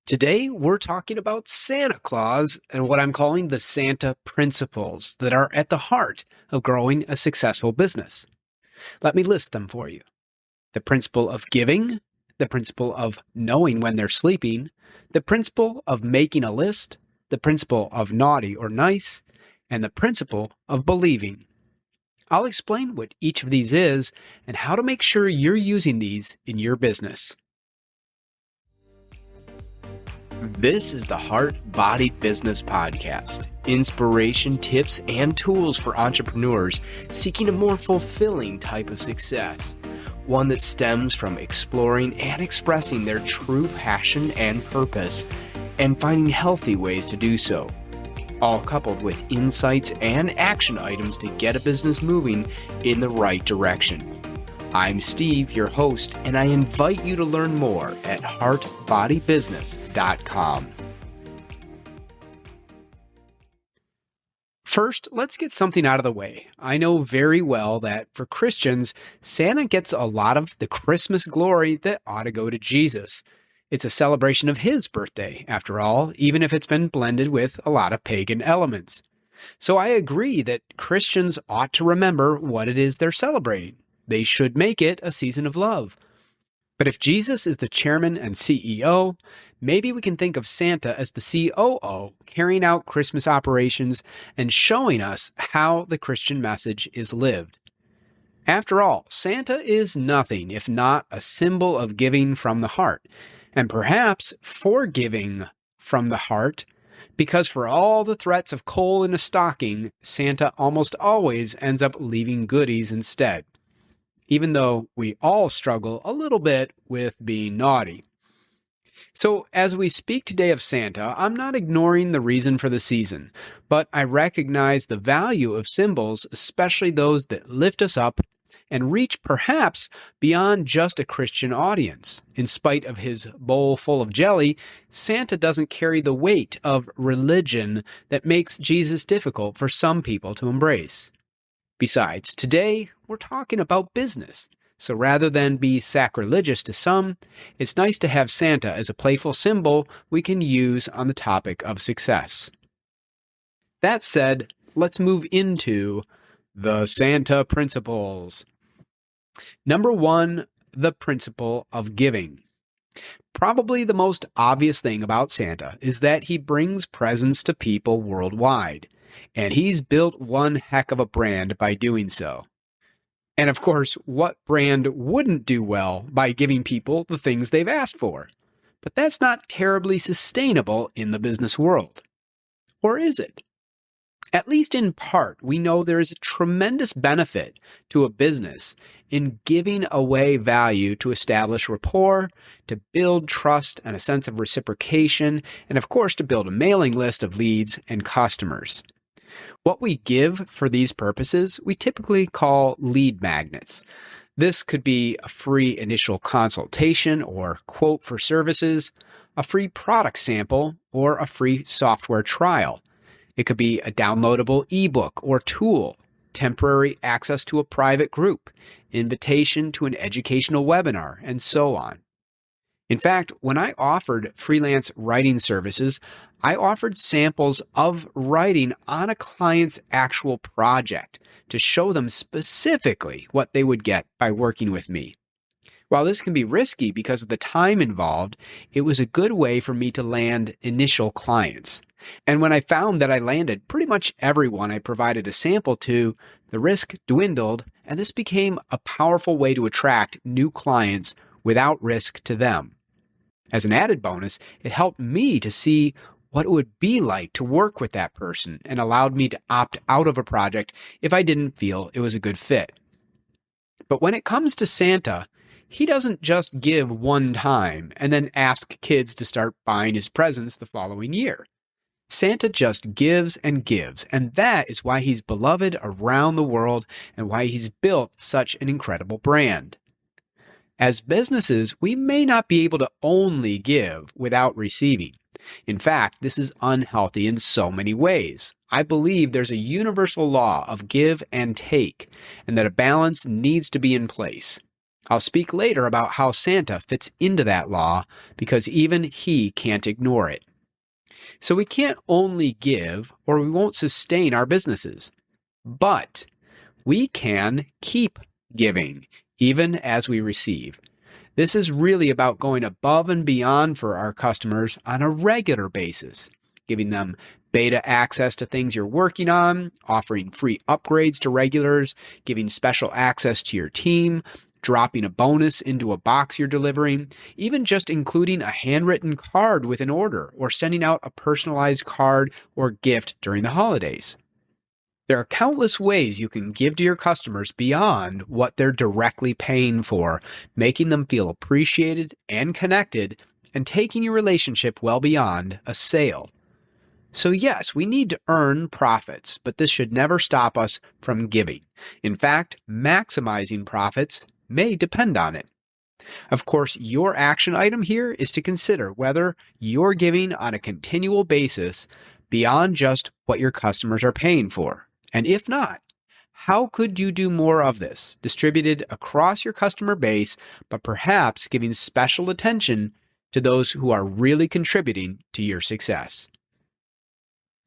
Today, we're talking about Santa Claus and what I'm calling the Santa principles that are at the heart of growing a successful business. Let me list them for you. The principle of giving, the principle of knowing when they're sleeping, the principle of making a list, the principle of naughty or nice, and the principle of believing. I'll explain what each of these is and how to make sure you're using these in your business. This is the Heart Body Business Podcast. Inspiration, tips, and tools for entrepreneurs seeking a more fulfilling type of success. One that stems from exploring and expressing their true passion and purpose and finding healthy ways to do so. All coupled with insights and action items to get a business moving in the right direction. I'm Steve, your host, and I invite you to learn more at heartbodybusiness.com. First, let's get something out of the way. I know very well that for Christians, Santa gets a lot of the Christmas glory that ought to go to Jesus. It's a celebration of his birthday, after all, even if it's been blended with a lot of pagan elements. So I agree that Christians ought to remember what it is they're celebrating. They should make it a season of love. But if Jesus is the chairman and CEO, maybe we can think of Santa as the COO, carrying out Christmas operations and showing us how the Christian message is lived. After all, Santa is nothing if not a symbol of giving from the heart, and perhaps forgiving from the heart, because for all the threats of coal in a stocking, Santa almost always ends up leaving goodies instead, even though we all struggle a little bit with being naughty. So as we speak today of Santa, I'm not ignoring the reason for the season, but I recognize the value of symbols, especially those that lift us up and reach perhaps beyond just a Christian audience. In spite of his bowl full of jelly, Santa doesn't carry the weight of religion that makes Jesus difficult for some people to embrace. Besides, today we're talking about business. So rather than be sacrilegious to some, it's nice to have Santa as a playful symbol we can use on the topic of success. That said, let's move into the Santa principles. Number 1, the principle of giving. Probably the most obvious thing about Santa is that he brings presents to people worldwide. And he's built one heck of a brand by doing so. And of course, what brand wouldn't do well by giving people the things they've asked for? But that's not terribly sustainable in the business world. Or is it? At least in part, we know there is a tremendous benefit to a business in giving away value to establish rapport, to build trust and a sense of reciprocation, and of course to build a mailing list of leads and customers. What we give for these purposes, we typically call lead magnets. This could be a free initial consultation or quote for services, a free product sample, or a free software trial. It could be a downloadable ebook or tool, temporary access to a private group, invitation to an educational webinar, and so on. In fact, when I offered freelance writing services, I offered samples of writing on a client's actual project to show them specifically what they would get by working with me. While this can be risky because of the time involved, it was a good way for me to land initial clients. And when I found that I landed pretty much everyone I provided a sample to, the risk dwindled, and this became a powerful way to attract new clients without risk to them. As an added bonus, it helped me to see what it would be like to work with that person and allowed me to opt out of a project if I didn't feel it was a good fit. But when it comes to Santa, he doesn't just give one time and then ask kids to start buying his presents the following year. Santa just gives, and that is why he's beloved around the world and why he's built such an incredible brand. As businesses, we may not be able to only give without receiving. In fact, this is unhealthy in so many ways. I believe there's a universal law of give and take, and that a balance needs to be in place. I'll speak later about how Santa fits into that law because even he can't ignore it. So we can't only give or we won't sustain our businesses, but we can keep giving even as we receive. This is really about going above and beyond for our customers on a regular basis, giving them beta access to things you're working on, offering free upgrades to regulars, giving special access to your team, dropping a bonus into a box you're delivering, even just including a handwritten card with an order or sending out a personalized card or gift during the holidays. There are countless ways you can give to your customers beyond what they're directly paying for, making them feel appreciated and connected, and taking your relationship well beyond a sale. So yes, we need to earn profits, but this should never stop us from giving. In fact, maximizing profits may depend on it. Of course, your action item here is to consider whether you're giving on a continual basis beyond just what your customers are paying for. And if not, how could you do more of this, distributed across your customer base, but perhaps giving special attention to those who are really contributing to your success?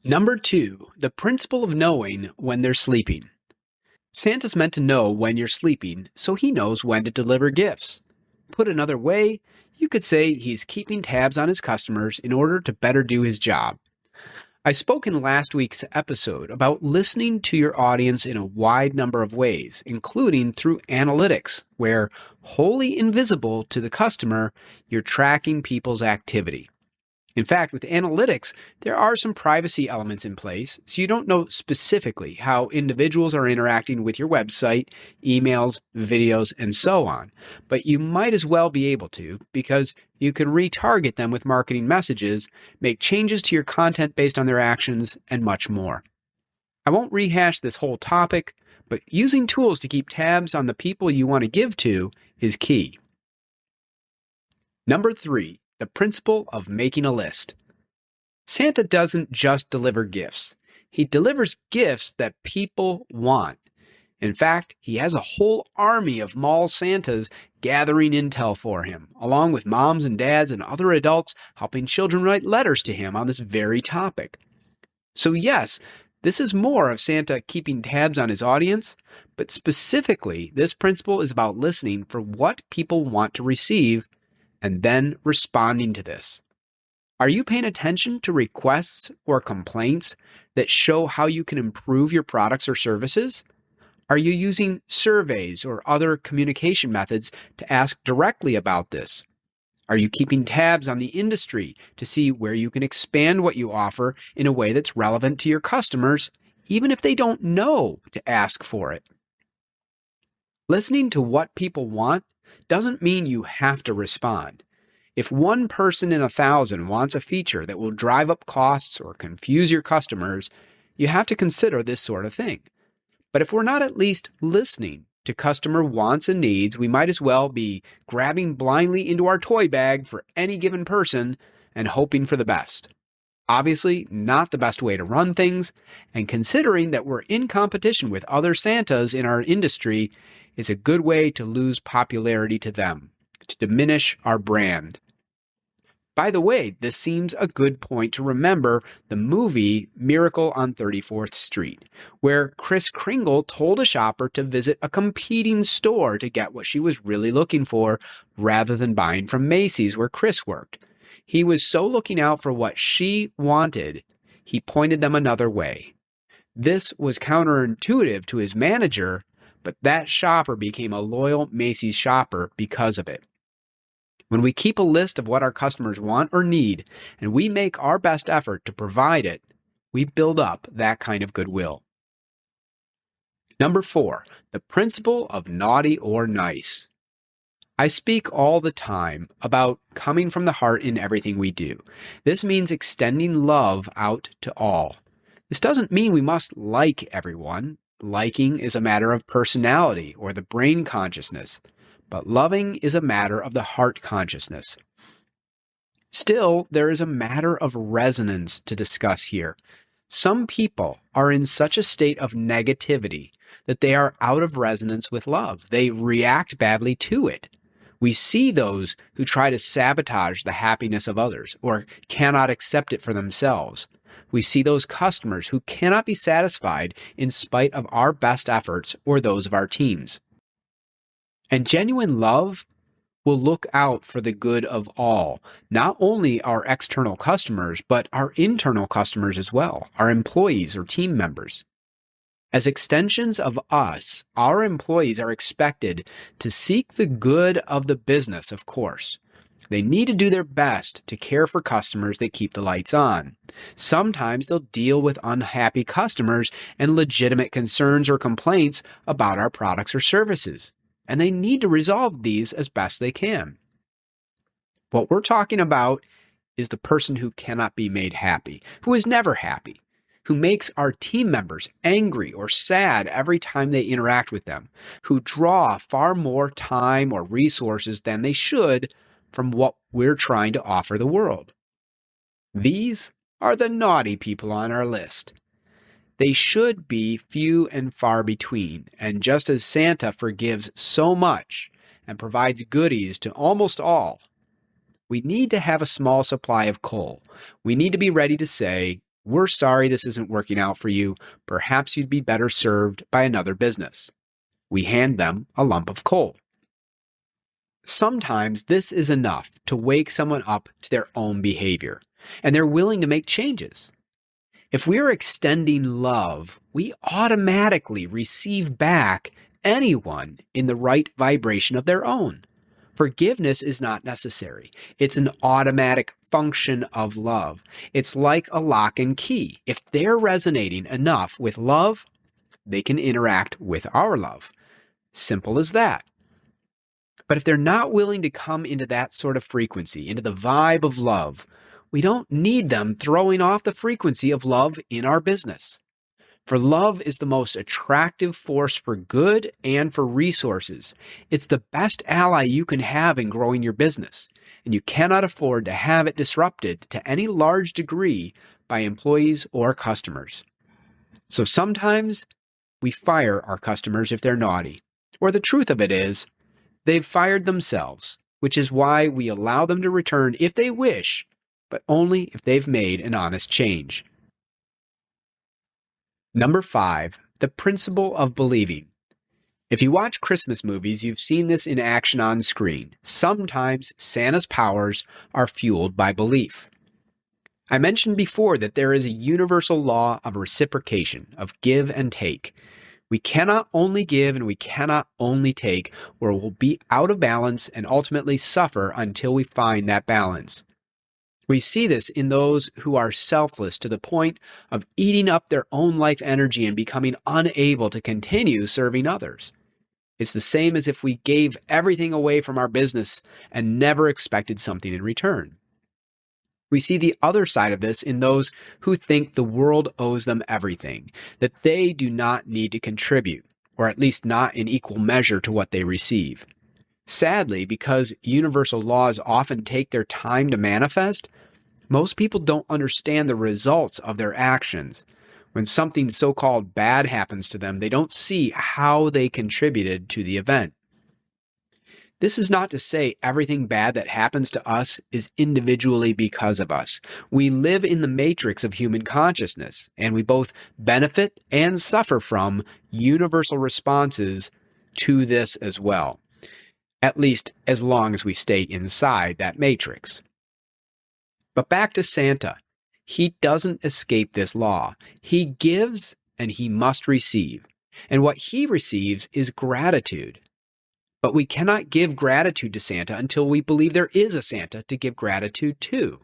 Number 2, the principle of knowing when they're sleeping. Santa's meant to know when you're sleeping, so he knows when to deliver gifts. Put another way, you could say he's keeping tabs on his customers in order to better do his job. I spoke in last week's episode about listening to your audience in a wide number of ways, including through analytics, where, wholly invisible to the customer, you're tracking people's activity. In fact, with analytics, there are some privacy elements in place, so you don't know specifically how individuals are interacting with your website, emails, videos, and so on. But you might as well be able to, because you can retarget them with marketing messages, make changes to your content based on their actions, and much more. I won't rehash this whole topic, but using tools to keep tabs on the people you want to give to is key. Number 3. The principle of making a list. Santa doesn't just deliver gifts. He delivers gifts that people want. In fact, he has a whole army of mall Santas gathering intel for him, along with moms and dads and other adults helping children write letters to him on this very topic. So yes, this is more of Santa keeping tabs on his audience, but specifically, this principle is about listening for what people want to receive and then responding to this. Are you paying attention to requests or complaints that show how you can improve your products or services? Are you using surveys or other communication methods to ask directly about this? Are you keeping tabs on the industry to see where you can expand what you offer in a way that's relevant to your customers, even if they don't know to ask for it? Listening to what people want doesn't mean you have to respond. If one person in 1,000 wants a feature that will drive up costs or confuse your customers, you have to consider this sort of thing. But if we're not at least listening to customer wants and needs, we might as well be grabbing blindly into our toy bag for any given person and hoping for the best. Obviously, not the best way to run things, and considering that we're in competition with other Santas in our industry, is a good way to lose popularity to them, to diminish our brand. By the way, this seems a good point to remember the movie Miracle on 34th Street, where Kris Kringle told a shopper to visit a competing store to get what she was really looking for, rather than buying from Macy's where Kris worked. He was so looking out for what she wanted, he pointed them another way. This was counterintuitive to his manager, but that shopper became a loyal Macy's shopper because of it. When we keep a list of what our customers want or need, and we make our best effort to provide it, we build up that kind of goodwill. Number 4, the principle of naughty or nice. I speak all the time about coming from the heart in everything we do. This means extending love out to all. This doesn't mean we must like everyone. Liking is a matter of personality or the brain consciousness, but loving is a matter of the heart consciousness. Still, there is a matter of resonance to discuss here. Some people are in such a state of negativity that they are out of resonance with love. They react badly to it. We see those who try to sabotage the happiness of others or cannot accept it for themselves. We see those customers who cannot be satisfied in spite of our best efforts or those of our teams. And genuine love will look out for the good of all, not only our external customers, but our internal customers as well, our employees or team members. As extensions of us, our employees are expected to seek the good of the business, of course. They need to do their best to care for customers that keep the lights on. Sometimes they'll deal with unhappy customers and legitimate concerns or complaints about our products or services, and they need to resolve these as best they can. What we're talking about is the person who cannot be made happy, who is never happy, who makes our team members angry or sad every time they interact with them, who draw far more time or resources than they should from what we're trying to offer the world. These are the naughty people on our list. They should be few and far between, and just as Santa forgives so much and provides goodies to almost all, we need to have a small supply of coal. We need to be ready to say, "We're sorry this isn't working out for you. Perhaps you'd be better served by another business." We hand them a lump of coal. Sometimes this is enough to wake someone up to their own behavior, and they're willing to make changes. If we are extending love, we automatically receive back anyone in the right vibration of their own. Forgiveness is not necessary. It's an automatic function of love. It's like a lock and key. If they're resonating enough with love, they can interact with our love. Simple as that. But if they're not willing to come into that sort of frequency, into the vibe of love, we don't need them throwing off the frequency of love in our business. For love is the most attractive force for good and for resources. It's the best ally you can have in growing your business, and you cannot afford to have it disrupted to any large degree by employees or customers. So sometimes we fire our customers if they're naughty, or the truth of it is, they've fired themselves, which is why we allow them to return if they wish, but only if they've made an honest change. Number 5, the principle of believing. If you watch Christmas movies, you've seen this in action on screen. Sometimes Santa's powers are fueled by belief. I mentioned before that there is a universal law of reciprocation, of give and take. We cannot only give and we cannot only take, or we'll be out of balance and ultimately suffer until we find that balance. We see this in those who are selfless to the point of eating up their own life energy and becoming unable to continue serving others. It's the same as if we gave everything away from our business and never expected something in return. We see the other side of this in those who think the world owes them everything, that they do not need to contribute, or at least not in equal measure to what they receive. Sadly, because universal laws often take their time to manifest, most people don't understand the results of their actions. When something so-called bad happens to them, they don't see how they contributed to the event. This is not to say everything bad that happens to us is individually because of us. We live in the matrix of human consciousness, and we both benefit and suffer from universal responses to this as well, at least as long as we stay inside that matrix. But back to Santa. He doesn't escape this law. He gives and he must receive. And what he receives is gratitude. But we cannot give gratitude to Santa until we believe there is a Santa to give gratitude to.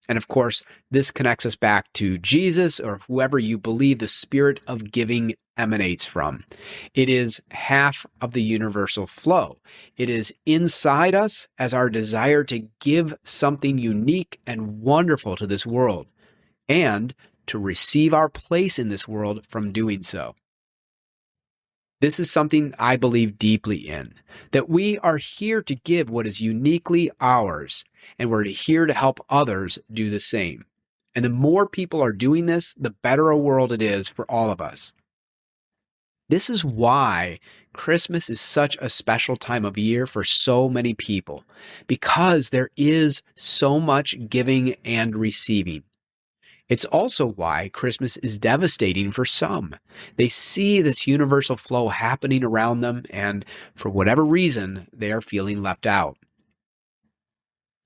And of course, this connects us back to Jesus or whoever you believe the spirit of giving emanates from. It is half of the universal flow. It is inside us as our desire to give something unique and wonderful to this world, and to receive our place in this world from doing so. This is something I believe deeply in, that we are here to give what is uniquely ours, and we're here to help others do the same. And the more people are doing this, the better a world it is for all of us. This is why Christmas is such a special time of year for so many people, because there is so much giving and receiving. It's also why Christmas is devastating for some. They see this universal flow happening around them, and for whatever reason, they are feeling left out.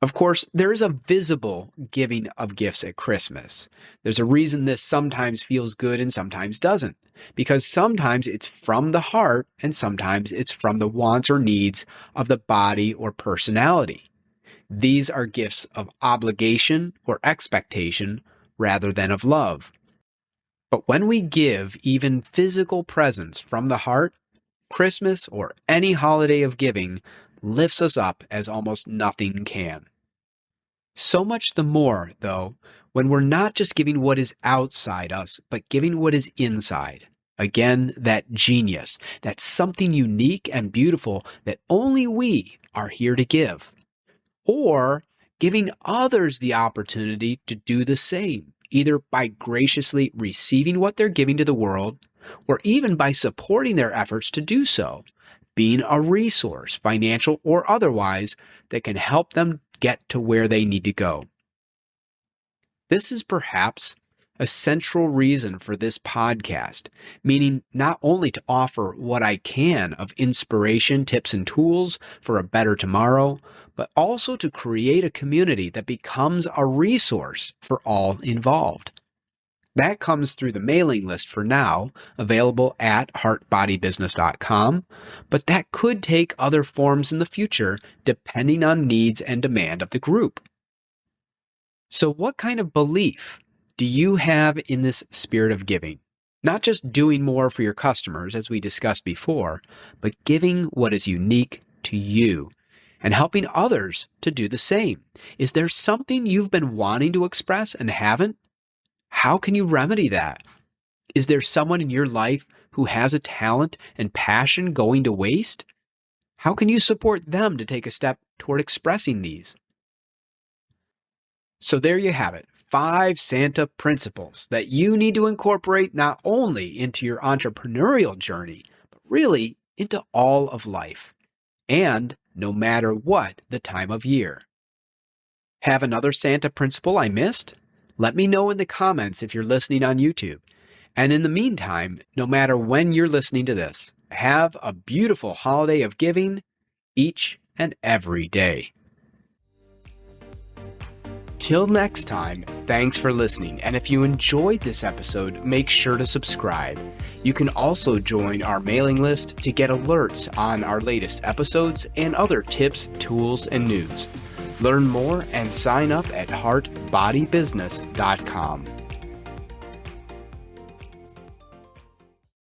Of course, there is a visible giving of gifts at Christmas. There's a reason this sometimes feels good and sometimes doesn't, because sometimes it's from the heart and sometimes it's from the wants or needs of the body or personality. These are gifts of obligation or expectation rather than of love. But when we give even physical presents from the heart, Christmas or any holiday of giving lifts us up as almost nothing can. So much the more, though, when we're not just giving what is outside us, but giving what is inside. Again, that genius, that something unique and beautiful that only we are here to give. Or giving others the opportunity to do the same, either by graciously receiving what they're giving to the world, or even by supporting their efforts to do so, being a resource, financial or otherwise, that can help them get to where they need to go. This is perhaps a central reason for this podcast, meaning not only to offer what I can of inspiration, tips, and tools for a better tomorrow, but also to create a community that becomes a resource for all involved. That comes through the mailing list for now, available at heartbodybusiness.com, but that could take other forms in the future depending on needs and demand of the group. So what kind of belief do you have in this spirit of giving? Not just doing more for your customers, as we discussed before, but giving what is unique to you and helping others to do the same. Is there something you've been wanting to express and haven't? How can you remedy that? Is there someone in your life who has a talent and passion going to waste? How can you support them to take a step toward expressing these? So there you have it, 5 Santa principles that you need to incorporate not only into your entrepreneurial journey, but really into all of life, and no matter what the time of year. Have another Santa principle I missed? Let me know in the comments if you're listening on YouTube. And in the meantime, no matter when you're listening to this, have a beautiful holiday of giving each and every day. Till next time, thanks for listening. And if you enjoyed this episode, make sure to subscribe. You can also join our mailing list to get alerts on our latest episodes and other tips, tools, and news. Learn more and sign up at heartbodybusiness.com.